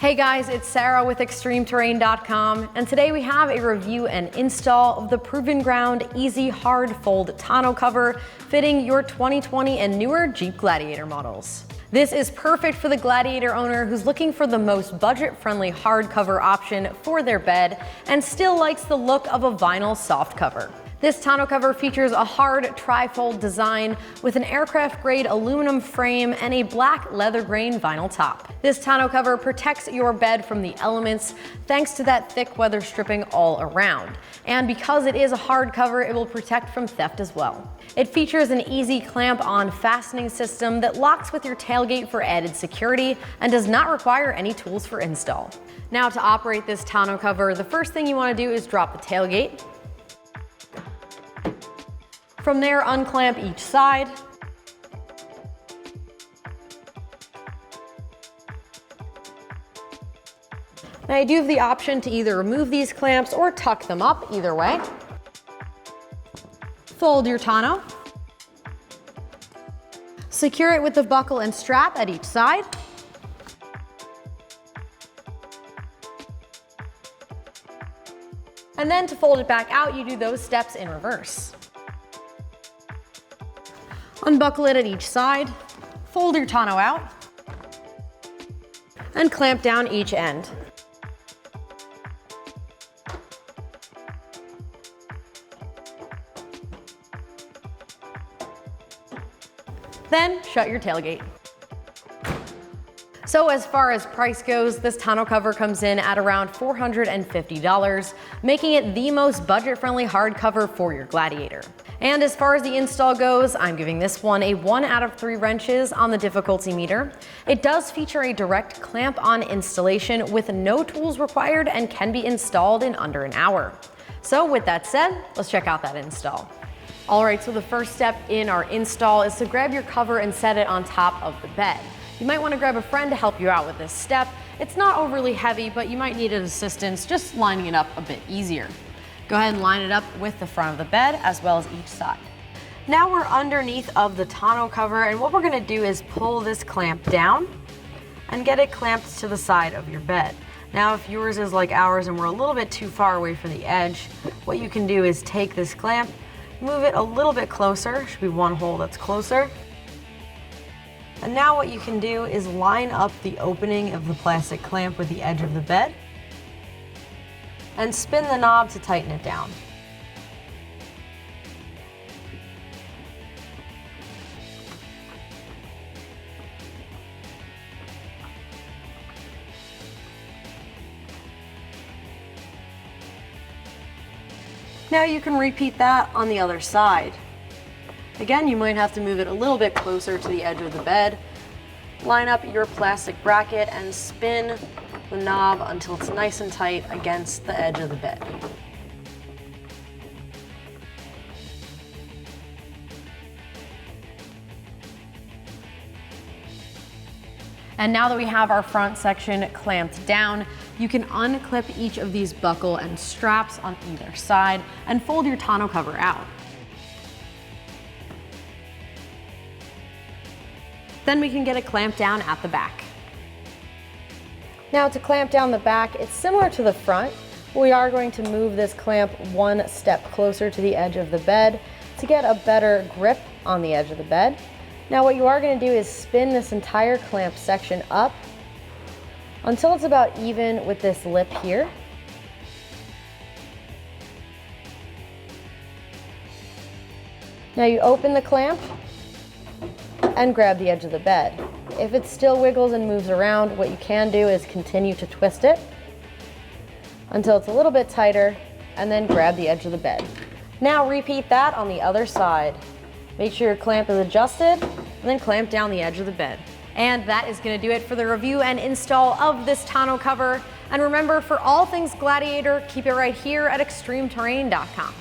Hey guys, it's Sarah with extremeterrain.com, and today we have a review and install of the proven ground easy hard fold tonneau cover fitting your 2020 and newer Jeep Gladiator models. This is perfect for the Gladiator owner who's looking for the most budget-friendly hardcover option for their bed and still likes the look of a vinyl soft cover. This tonneau cover features a hard tri-fold design with an aircraft-grade aluminum frame and a black leather grain vinyl top. This tonneau cover protects your bed from the elements thanks to that thick weather stripping all around. And because it is a hard cover, it will protect from theft as well. It features an easy clamp-on fastening system that locks with your tailgate for added security and does not require any tools for install. Now, to operate this tonneau cover, the first thing you want to do is drop the tailgate. From there, unclamp each side. Now you do have the option to either remove these clamps or tuck them up, either way. Fold your tonneau. Secure it with the buckle and strap at each side. And then to fold it back out, you do those steps in reverse. Unbuckle it at each side, fold your tonneau out, and clamp down each end. Then shut your tailgate. So as far as price goes, this tonneau cover comes in at around $450, making it the most budget-friendly hardcover for your Gladiator. And as far as the install goes, I'm giving this one a 1 out of 3 wrenches on the difficulty meter. It does feature a direct clamp-on installation with no tools required and can be installed in under an hour. So with that said, let's check out that install. All right, so the first step in our install is to grab your cover and set it on top of the bed. You might want to grab a friend to help you out with this step. It's not overly heavy, but you might need assistance just lining it up a bit easier. Go ahead and line it up with the front of the bed as well as each side. Now we're underneath of the tonneau cover, and what we're going to do is pull this clamp down and get it clamped to the side of your bed. Now if yours is like ours and we're a little bit too far away from the edge, what you can do is take this clamp, move it a little bit closer, should be one hole that's closer. And now what you can do is line up the opening of the plastic clamp with the edge of the bed and spin the knob to tighten it down. Now you can repeat that on the other side. Again, you might have to move it a little bit closer to the edge of the bed. Line up your plastic bracket and spin the knob until it's nice and tight against the edge of the bed. And now that we have our front section clamped down, you can unclip each of these buckle and straps on either side and fold your tonneau cover out. Then we can get it clamped down at the back. Now to clamp down the back, it's similar to the front. We are going to move this clamp one step closer to the edge of the bed to get a better grip on the edge of the bed. Now what you are going to do is spin this entire clamp section up until it's about even with this lip here. Now you open the clamp and grab the edge of the bed. If it still wiggles and moves around, what you can do is continue to twist it until it's a little bit tighter and then grab the edge of the bed. Now repeat that on the other side. Make sure your clamp is adjusted and then clamp down the edge of the bed. And that is going to do it for the review and install of this tonneau cover. And remember, for all things Gladiator, keep it right here at extremeterrain.com.